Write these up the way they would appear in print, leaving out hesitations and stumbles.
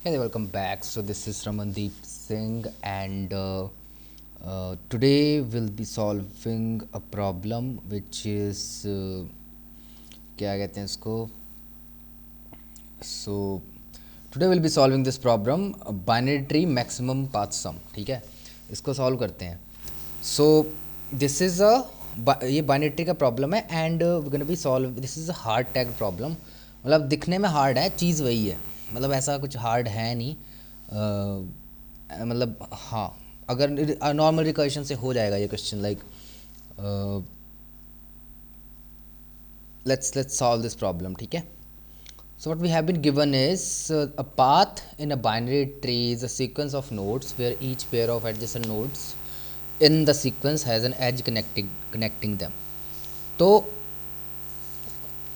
Hey there, welcome back. So this is Ramandeep Singh, and today we'll be solving a problem which is क्या कहते हैं इसको. So today we'll be solving this problem, binary tree maximum path sum. ठीक है, इसको solve करते हैं. So this is ये बाइनरी ट्री का प्रॉब्लम है and we gonna be solve. This is a hard tag problem. मतलब दिखने में हार्ड है, चीज़ वही है. मतलब ऐसा कुछ हार्ड है नहीं. मतलब हाँ, अगर नॉर्मल रिकर्शन से हो जाएगा ये question. Like let's solve this problem. ठीक है. So what we have been given is a path in a binary tree is a sequence of nodes where each pair of adjacent nodes in the sequence has an edge connecting them. तो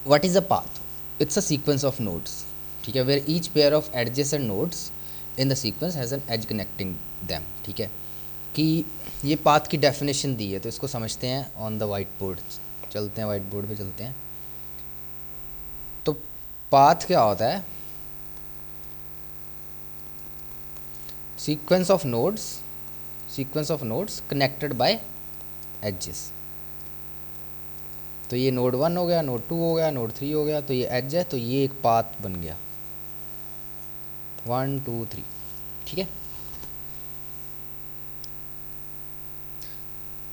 what is a path? It's a sequence of nodes. ठीक है, where each pair of adjacent nodes in the sequence has an edge connecting them. ठीक है, कि ये path की definition दी है तो इसको समझते हैं ऑन द वाइट बोर्ड. चलते हैं, वाइट बोर्ड पे चलते हैं. तो पाथ क्या होता है? Sequence of nodes connected by edges. तो ये नोड 1 हो गया, नोड 2 हो गया, नोड 3 हो गया, तो ये एज है, तो ये एक पाथ बन गया 1 2 3. ठीक है.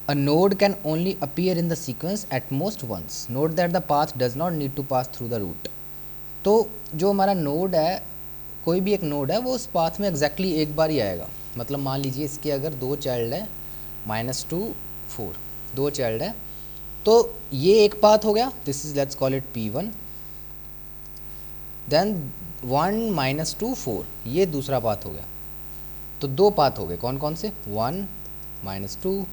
A node can only appear in the sequence at most once. Note that the path does not need to pass through the root. तो जो हमारा नोड है, कोई भी एक नोड है, वो उस पाथ में एग्जैक्टली एक बार ही आएगा. मतलब मान लीजिए इसके अगर 2 चाइल्ड है, -2 4, 2 चाइल्ड है, तो ये एक पाथ हो गया. This is, let's call it P1. Then 1 -2 4, ये दूसरा पाथ हो गया. तो 2 पाथ हो गए. कौन कौन से? 1 -2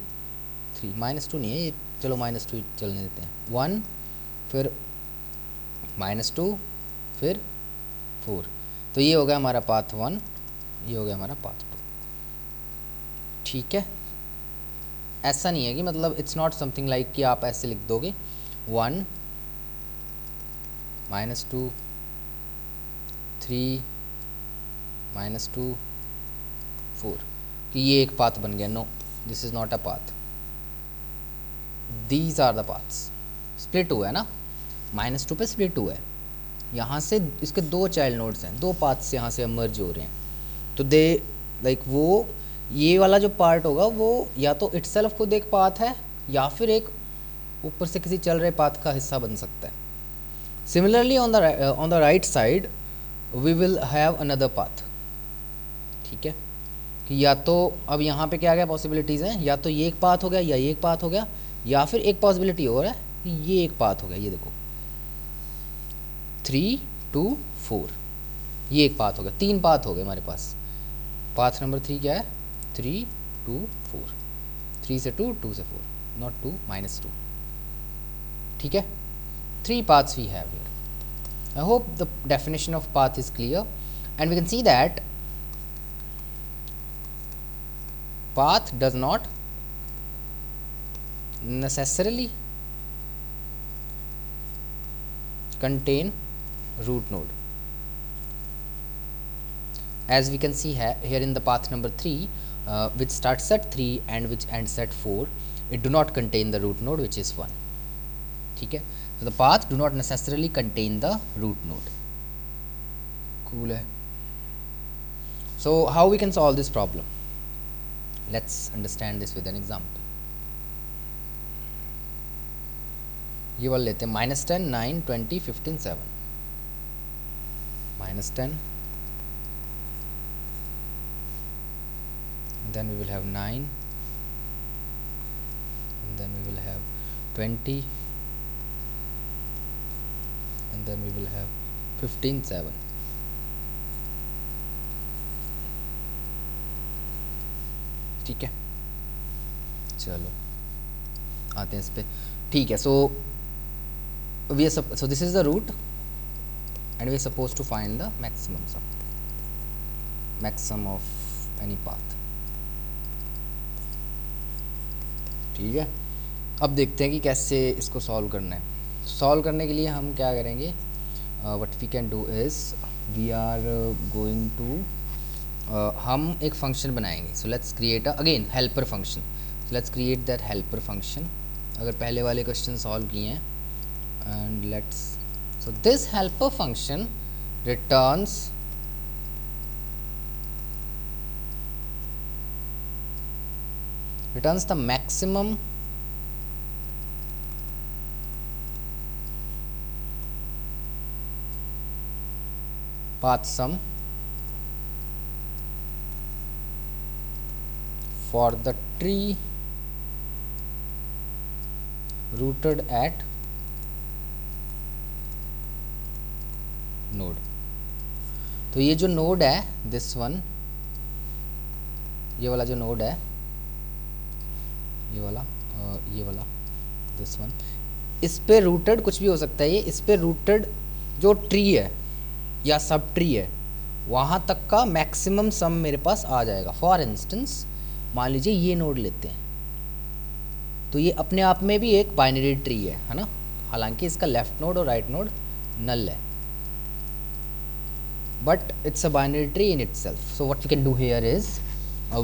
3. -2 नहीं है ये, चलो -2 चलने देते हैं. 1 फिर -2 फिर 4. तो ये हो गया हमारा पाथ 1, ये हो गया हमारा पाथ 2. ठीक है. ऐसा नहीं है कि मतलब इट्स नॉट समथिंग लाइक कि आप ऐसे लिख दोगे 1 -2 3 -2 4 कि ये एक पाथ बन गया. No, this is not a path. These are the paths. Split हुआ है ना, -2 पे स्प्लिट हुआ है. यहाँ से इसके 2 चाइल्ड नोड्स हैं, 2 पाथ्स यहाँ से मर्ज हो रहे हैं. तो दे लाइक वो ये वाला जो पार्ट होगा वो या तो इटसेल्फ खुद एक पाथ है या फिर एक ऊपर से किसी चल रहे पाथ का हिस्सा बन सकता है. Similarly on the right side we will have another path. ठीक है, कि या तो अब यहाँ पे क्या क्या पॉसिबिलिटीज़ हैं, या तो ये एक पाथ हो गया, या ये एक पाथ हो गया, या फिर एक पॉसिबिलिटी हो रहा है कि ये एक पाथ हो गया. ये देखो 3 2 4, ये एक पाथ हो गया. 3 पाथ हो गए हमारे पास. पाथ नंबर 3 क्या है? 3 2 4. 3 से 2, 2 से 4, नॉट 2 -2. ठीक है. 3 paths we have here. I hope the definition of path is clear, and we can see that path does not necessarily contain root node. As we can see here in the path number 3, which starts at 3 and which ends at 4, it do not contain the root node, which is 1. ठीक है. So the path do not necessarily contain the root node. Cool है. So how we can solve this problem? Let's understand this with an example. ये वाला लेते हैं. -10 9 20 15 7. -10, and then we will have 9, and then we will have 20, and then we will have 15 7. ठीक है. चलो आते हैं इस पे. ठीक है. So this is the root and we are supposed to find the maximum of any path. ठीक है. अब देखते हैं कि कैसे इसको सॉल्व करना है. सॉल्व करने के लिए हम क्या करेंगे? What we can do is we are going to हम एक फंक्शन बनाएंगे. So let's create again helper function. So let's create that helper function. अगर पहले वाले क्वेश्चन सॉल्व किए हैं and let's. So this helper function returns the maximum path sum for the tree rooted at node. तो ये जो node है this one, ये वाला जो नोड है, ये वाला दिस वन, इस पे रूटेड कुछ भी हो सकता है. ये इस पे रूटेड जो ट्री है या सब ट्री है वहाँ तक का मैक्सिमम सम मेरे पास आ जाएगा. फॉर इंस्टेंस मान लीजिए ये नोड लेते हैं, तो ये अपने आप में भी एक बाइनरी ट्री है ना. हालांकि इसका लेफ्ट नोड और राइट नोड नल है, but it's a binary tree in itself. So what we can do here is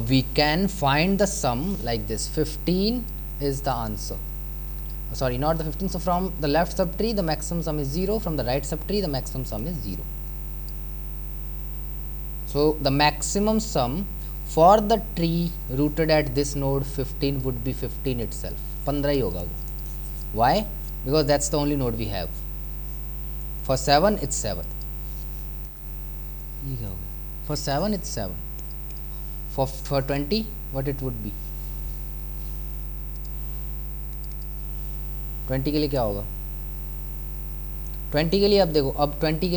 we can find the sum like this. 15 is the answer. Sorry, not the 15. So from the left subtree the maximum sum is 0, from the right subtree the maximum sum is 0. So the maximum sum for the tree rooted at this node 15 would be 15 itself. 15 ही होगा वो. Why? Because that's the only node we have. For 7 it's 7. ये क्या होगा? For 7 it's 7. For 20 what it would be? 20 के लिए क्या होगा? 20 के लिए अब देखो, अब 20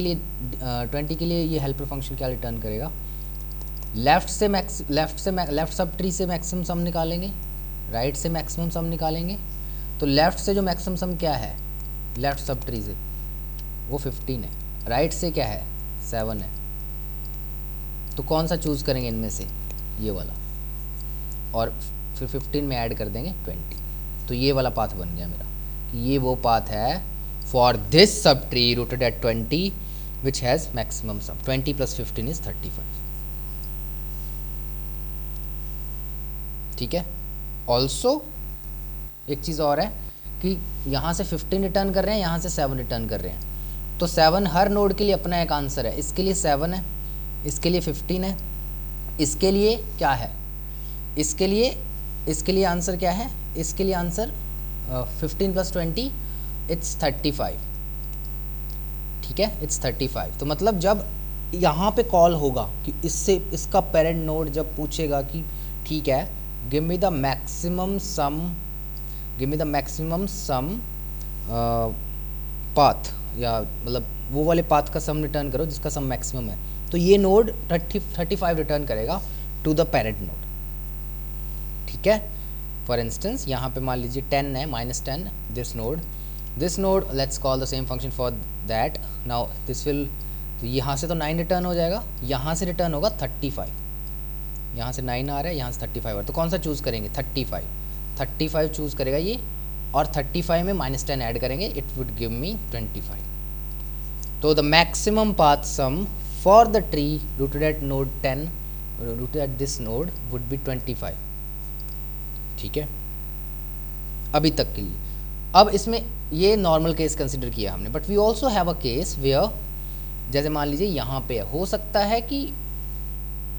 के लिए ये हेल्पर फंक्शन क्या रिटर्न करेगा? लेफ्ट सब ट्री से मैक्सिमम सम निकालेंगे, राइट से मैक्सिमम सम निकालेंगे. तो लेफ्ट से जो मैक्सिमम सम क्या है लेफ्ट सब ट्री से, वो 15 है. राइट से क्या है 7 है. तो कौन सा चूज़ करेंगे इनमें से? ये वाला. और फिर 15 में ऐड कर देंगे 20. तो ये वाला पाथ बन गया मेरा कि ये वो पाथ है for this sub tree rooted at 20 which has maximum sum. 20 + 15 is 35. ठीक है. ऑल्सो एक चीज़ और है कि यहाँ से 15 रिटर्न कर रहे हैं, यहाँ से 7 रिटर्न कर रहे हैं. तो 7 हर नोड के लिए अपना एक आंसर है. इसके लिए 7 है, इसके लिए 15 है, इसके लिए क्या है, इसके लिए आंसर क्या है? इसके लिए आंसर 15 + 20 इट्स 35. ठीक है, इट्स 35. तो मतलब जब यहाँ पे कॉल होगा कि इसका पेरेंट नोड जब पूछेगा कि ठीक है give me the maximum some path, या मतलब वो वाले पाथ का सम रिटर्न करो जिसका सम मैक्सिमम है, तो ये नोड 35 रिटर्न करेगा टू द पेरेंट नोड. ठीक है. फॉर इंस्टेंस यहाँ पे मान लीजिए 10 है, -10 this node let's call the same function for that. Now this will, तो यहाँ से तो 9 रिटर्न हो जाएगा, यहाँ से रिटर्न होगा 35. यहाँ से 9 आ रहा है, यहाँ से 35 आ रहा है. तो कौन सा चूज़ करेंगे? 35 चूज़ करेगा ये, और 35 में -10 ऐड करेंगे, इट वुड गिव मी 25. तो the maximum path sum for the tree rooted at node 10 rooted at this node would be 25. ठीक है, अभी तक के लिए. अब इसमें ये नॉर्मल केस कंसिडर किया हमने, but we also have a case where, जैसे मान लीजिए यहाँ पे हो सकता है कि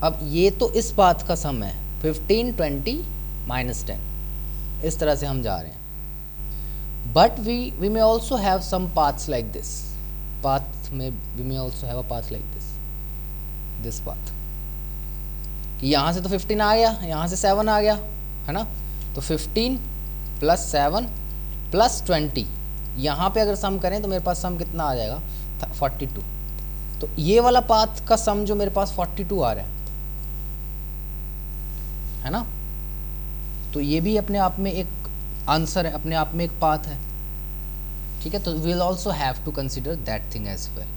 अब ये तो इस पाथ का सम है 15 20 -10, इस तरह से हम जा रहे हैं. But we may also have some paths like this. We may also have a path like this path, कि यहाँ से तो 15 आ गया, यहाँ से 7 आ गया, है ना. तो 15 + 7 + 20, यहाँ पे अगर सम करें तो मेरे पास सम कितना आ जाएगा? 42. तो ये वाला पाथ का सम जो मेरे पास 42 आ रहा है ना, तो ये भी अपने आप में एक आंसर है, अपने आप में एक पाथ है. ठीक है. तो we will also have to consider that thing as well.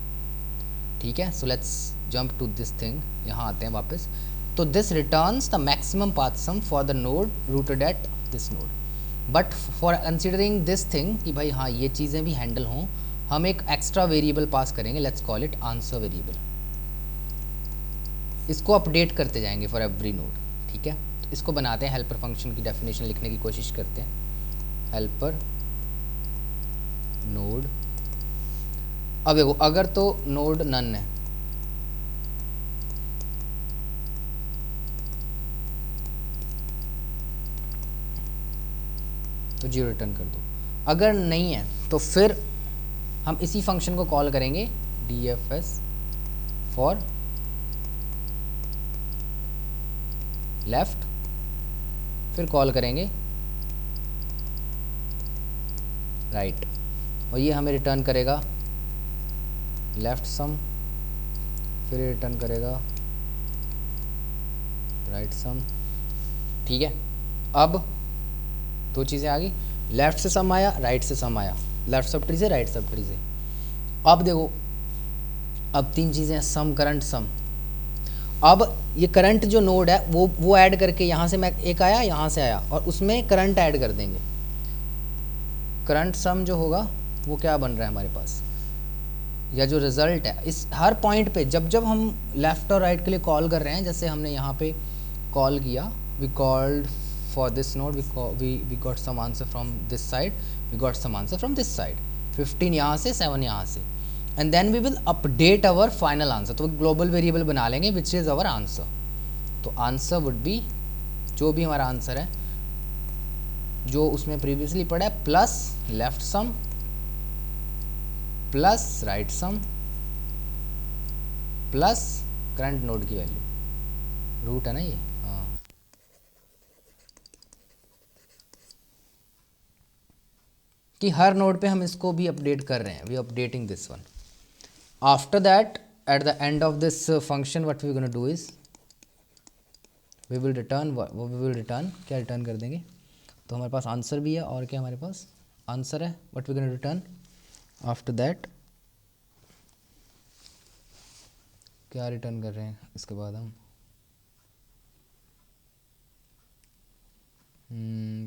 ठीक है. So let's jump to this thing. यहाँ आते हैं वापस. तो this returns the maximum path sum for the node rooted at this node. But for considering this thing कि भाई हाँ ये चीज़ें भी हैंडल हों, हम एक एक्स्ट्रा वेरिएबल पास करेंगे. Let's call it answer variable. इसको अपडेट करते जाएंगे फॉर एवरी नोड, ठीक है। तो इसको बनाते हैं, हेल्पर फंक्शन की डेफिनेशन लिखने की कोशिश करते हैं। हेल्पर नोड, अब देखो अगर तो नोड नन है तो 0 रिटर्न कर दो, अगर नहीं है तो फिर हम इसी फंक्शन को कॉल करेंगे dfs फॉर लेफ्ट, फिर कॉल करेंगे राइट, और ये हमें रिटर्न करेगा लेफ्ट सम, फिर रिटर्न करेगा राइट सम, ठीक है। अब दो चीज़ें आ गई, लेफ्ट से सम आया, राइट से सम आया, लेफ्ट सब ट्री से राइट सब ट्री से। अब देखो अब तीन चीज़ें हैं, सम करंट सम। अब ये करंट जो नोड है वो ऐड करके यहाँ से मैं एक आया, यहाँ से आया, और उसमें करंट ऐड कर देंगे। करंट सम जो होगा वो क्या बन रहा है हमारे पास, या जो रिजल्ट है इस हर पॉइंट पे जब जब हम लेफ़्ट और राइट के लिए कॉल कर रहे हैं, जैसे हमने यहाँ पे कॉल किया, we called for this node, we got some answer from this side, we got some answer from this side, 15 यहाँ से 7 यहाँ से, and then we will update our final answer. तो ग्लोबल वेरिएबल बना लेंगे विच इज़ आवर आंसर। तो answer would be, जो भी हमारा आंसर है जो उसमें प्रीवियसली पड़ा है, plus left sum plus right sum plus current node की वैल्यू, रूट है ना ये, हाँ। कि हर नोड पे हम इसको भी अपडेट कर रहे हैं, we updating this one. After that at the end of this function what we gonna do is we will return क्या रिटर्न कर देंगे, तो हमारे पास आंसर भी है, और क्या हमारे पास आंसर है, what we gonna return. After that क्या रिटर्न कर रहे हैं इसके बाद हम,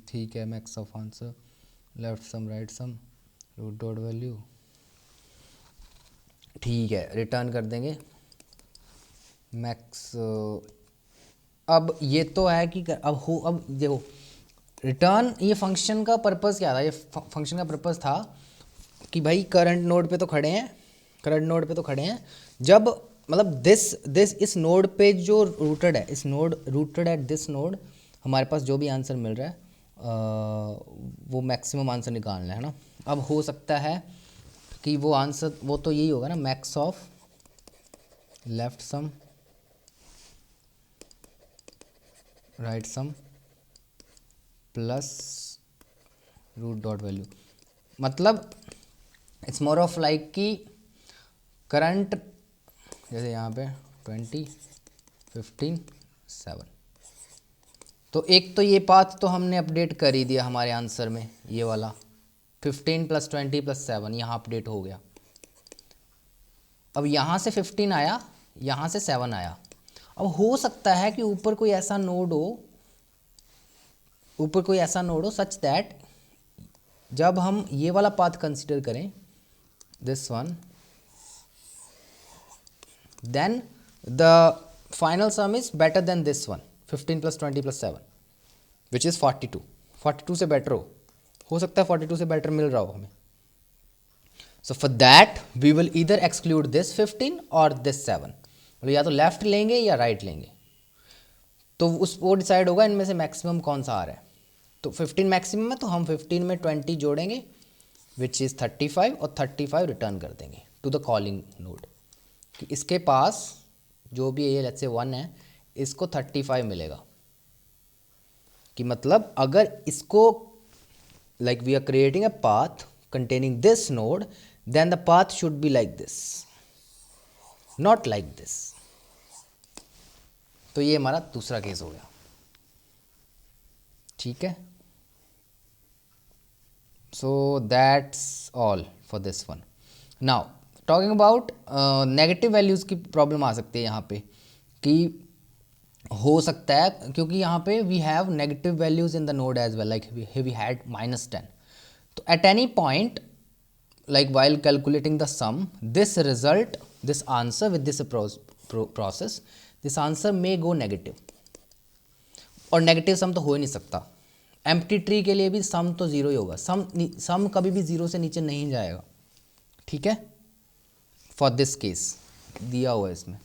ठीक है, max of answer, left sum right sum, root dot value, ठीक है, रिटर्न कर देंगे मैक्स। अब ये तो है कि अब देखो रिटर्न, ये फंक्शन का पर्पस क्या था, ये फंक्शन का पर्पस था कि भाई करंट नोड पे तो खड़े हैं, करंट नोड पे तो खड़े हैं, जब मतलब दिस इस नोड पे जो रूटेड है, इस node rooted at this node, हमारे पास जो भी आंसर मिल रहा है वो मैक्सिमम आंसर निकालना है ना। अब हो सकता है कि वो आंसर वो तो यही होगा ना, max of left sum right sum plus root dot value, मतलब इट्स मोर ऑफ लाइक कि करंट, जैसे यहाँ पे 20 15 7, तो एक तो ये पाथ तो हमने अपडेट कर ही दिया हमारे आंसर में, ये वाला 15 + 20 + 7 यहाँ अपडेट हो गया। अब यहाँ से 15 आया, यहाँ से 7 आया। अब हो सकता है कि ऊपर कोई ऐसा नोड हो सच दैट जब हम ये वाला पाथ कंसिडर करें, this one, then the final sum is better than this one, 15 + 20 + 7 which is 42 से बेटर हो सकता है 42 से बेटर मिल रहा हो हमें। So for that we will either exclude this 15 और दिस 7, मतलब या तो लेफ्ट लेंगे या राइट लेंगे, तो वो डिसाइड होगा इनमें से मैक्सिमम कौन सा आ रहा है। तो 15 मैक्सिमम है, तो हम 15 में 20 जोड़ेंगे विच इज़ 35, और 35 रिटर्न कर देंगे टू द कॉलिंग नोड, कि इसके पास जो भी ये लेट्स से 1 है, इसको 35 मिलेगा। कि मतलब अगर इसको like we are creating a path containing this node, then the path should be like this, not like this। तो ये हमारा दूसरा केस हो गया, ठीक है। So that's all for this one. Now talking about negative values की problem आ सकती है यहाँ पे, कि हो सकता है क्योंकि यहाँ पे we have negative values in the node as well, like we had -10, तो at any point like while calculating the sum, this answer with this process, this answer may go negative. और नेगेटिव सम तो हो ही नहीं सकता. Empty tree के लिए भी सम तो जीरो ही होगा. सम कभी भी जीरो से नीचे नहीं जाएगा. ठीक है, फॉर दिस केस दिया हुआ है इसमें.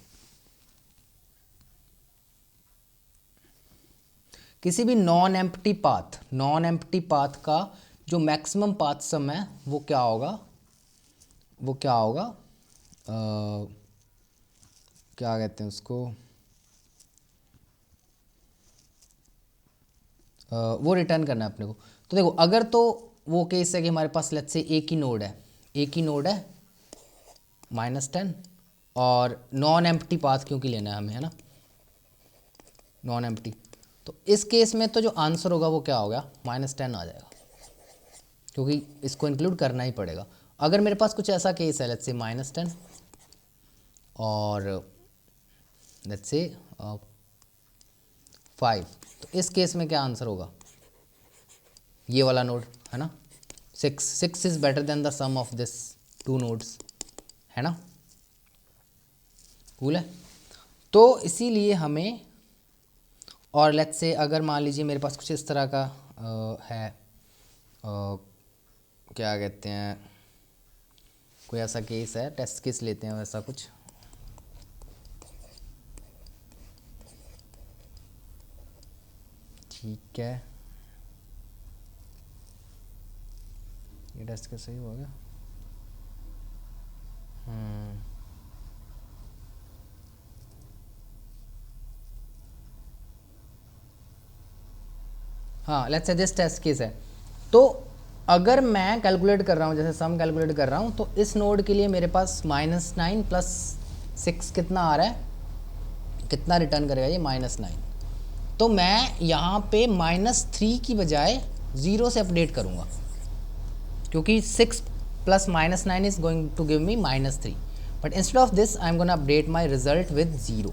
किसी भी नॉन एम्प्टी पाथ का जो मैक्सिमम पाथ सम है वो क्या होगा, क्या कहते हैं उसको, वो रिटर्न करना है अपने को. तो देखो, अगर तो वो केस है कि हमारे पास लेट्स से एक ही नोड है -10, और नॉन एम्प्टी पाथ क्योंकि लेना है हमें, है ना, नॉन एम्प्टी. तो इस केस में तो जो आंसर होगा वो क्या होगा, -10 आ जाएगा, क्योंकि इसको इंक्लूड करना ही पड़ेगा. अगर मेरे पास कुछ ऐसा केस है लेट्स से -10 और लेट्स से 5, तो इस केस में क्या आंसर होगा, ये वाला नोड है ना, 6 is better than the sum of this 2 nodes, है ना. कूल है. तो इसीलिए हमें, और लेट्स से अगर मान लीजिए मेरे पास कुछ इस तरह का है, क्या कहते हैं, कोई ऐसा केस है, टेस्ट केस लेते हैं वैसा कुछ. ठीक है, ये टेस्ट केस सही हो गया. हाँ, let's say this test case है. तो अगर मैं कैलकुलेट कर रहा हूँ, जैसे सम कैलकुलेट कर रहा हूँ, तो इस नोड के लिए मेरे पास -9 + 6 कितना आ रहा है, कितना रिटर्न करेगा ये, -9. तो मैं यहाँ पे -3 की बजाय 0 से अपडेट करूँगा, क्योंकि 6 + -9 is going to give me -3. But instead of this I am gonna update my result with 0,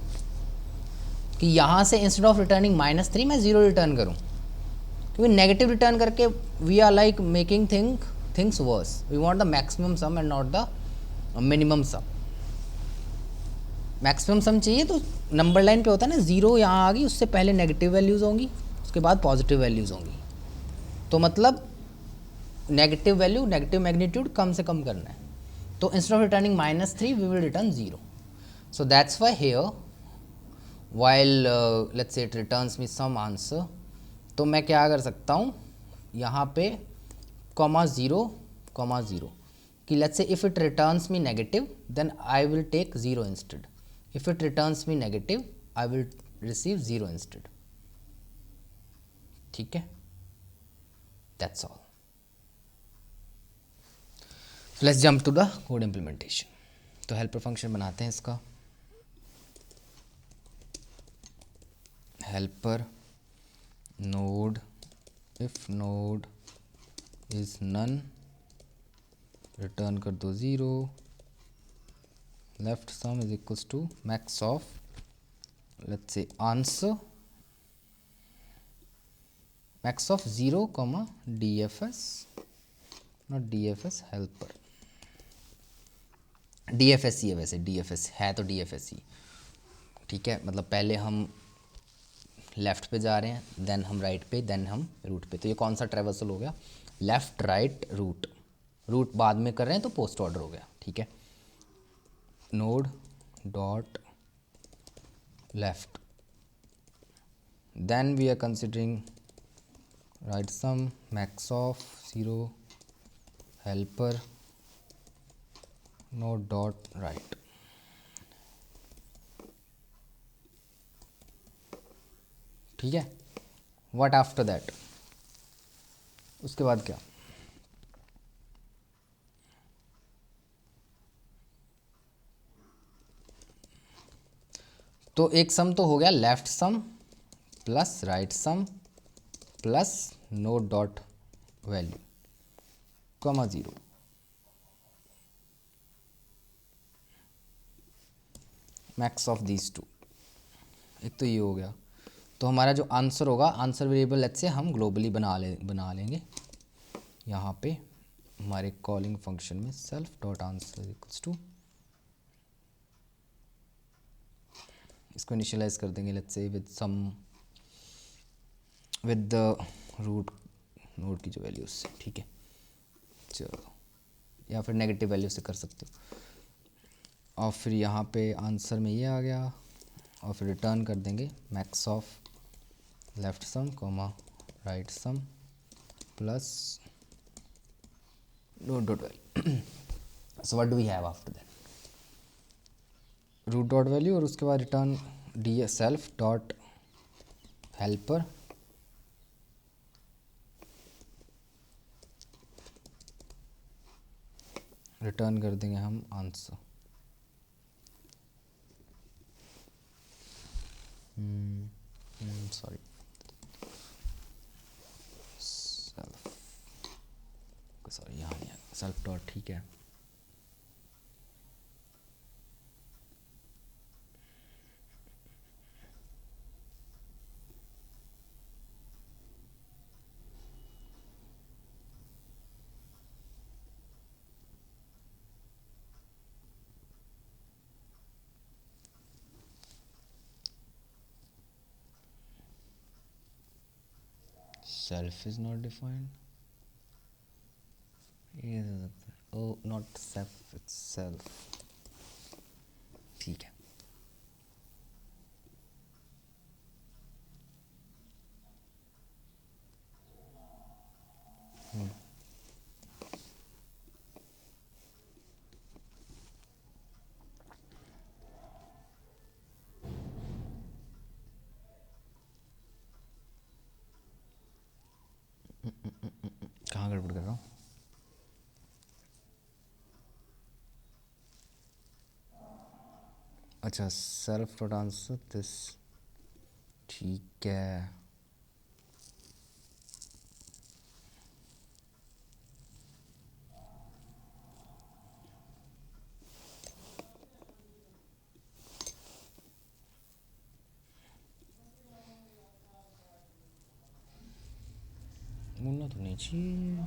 कि यहाँ से इंस्टेड ऑफ रिटर्निंग -3 मैं 0 रिटर्न करूँ, क्योंकि नेगेटिव रिटर्न करके we are like making things worse. We want the maximum sum and not the minimum sum. Maximum sum चाहिए तो number line पे होता है ना, 0 यहाँ आ गई, उससे पहले नेगेटिव वैल्यूज़ होंगी, उसके बाद पॉजिटिव वैल्यूज़ होंगी. तो मतलब नेगेटिव वैल्यू, नेगेटिव मैग्नीट्यूड कम से कम करना है. तो instead of returning -3 we will return 0. So that's why here while let's say it returns me some answer, तो मैं क्या कर सकता हूँ यहाँ पे (0, 0) कि let's say if it returns me negative then I will take 0 instead. If it returns me negative I will receive 0 instead. ठीक है, that's all. Let's jump to the code implementation. तो हेल्पर फंक्शन बनाते हैं इसका. Helper node, if node is none return कर दो 0. left sum is equals to max of let's say answer max of 0, dfs, not dfs, helper. dfs ही है वैसे, dfs है तो dfs ही. ठीक है, मतलब पहले हम लेफ़्ट पे जा रहे हैं, देन हम राइट पे, देन हम रूट पे. तो ये कौन सा ट्रेवर्सल हो गया, लेफ़्ट राइट रूट. रूट बाद में कर रहे हैं तो पोस्ट ऑर्डर हो गया. ठीक है, node dot left, then we are considering right sum max of 0 helper node dot right. ठीक है, व्हाट आफ्टर दैट, उसके बाद क्या, तो एक सम तो हो गया left sum plus right sum plus node dot value comma 0. Max of these 2. एक तो ये हो गया. तो हमारा जो आंसर होगा, आंसर वेरिएबल लेट्स से हम ग्लोबली बना लेंगे यहाँ पे हमारे कॉलिंग फंक्शन में. Self dot answer equals to इसको इनिशियलाइज कर देंगे let's say with the root node की जो वैल्यूज, ठीक है। चलो, या फिर नेगेटिव वैल्यू से कर सकते हो। और फिर यहाँ पे आंसर में ये आ गया, और फिर रिटर्न कर देंगे max of left sum comma right sum plus root dot value. So what do we have after that, root dot value, और उसके बाद return the self dot helper return कर देंगे हम आंसर। सॉरी, सॉरी यहाँ नहीं है, सेल्फ डॉट, ठीक है। Self is not defined, oh not self it's self, ठीक है। कहाँ गड़बड़ कर रहा हूँ? अच्छा, सेल्फ डॉट आंसर दिस, ठीक है। मुन्ना तो नहीं चाहिए।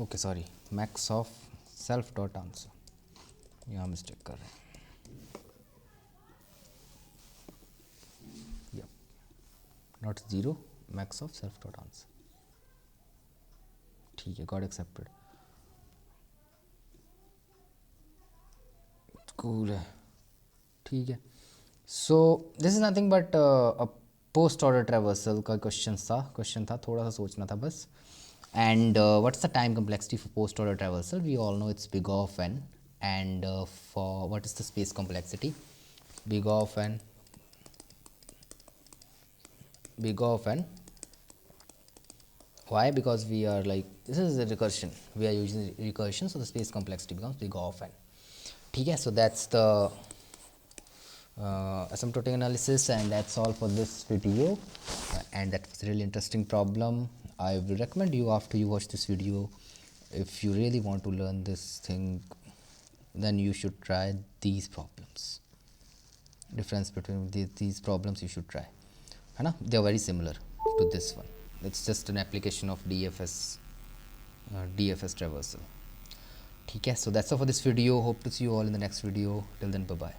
Okay sorry, max of self dot answer, यहाँ मिस्टेक कर रहे हैं। Not zero, max of self dot answer, ठीक है, गॉट एक्सेप्टेड, कूल है, ठीक है। So this is nothing but a post order traversal का क्वेश्चन था, थोड़ा सा सोचना था बस। And what's the time complexity for post order traversal? We all know it's big of n, and for what is the space complexity? Big of n, big of n. Why? Because we are like, this is a recursion, we are using recursion, so the space complexity becomes big of n, ठीक है। So that's the asymptotic analysis, and that's all for this video, and that was a really interesting problem. I will recommend you, after you watch this video, if you really want to learn this thing, then you should try these problems. Difference between these problems you should try, है ना, they are very similar to this one. It's just an application of DFS traversal, ठीक है। So that's all for this video, hope to see you all in the next video, till then bye bye.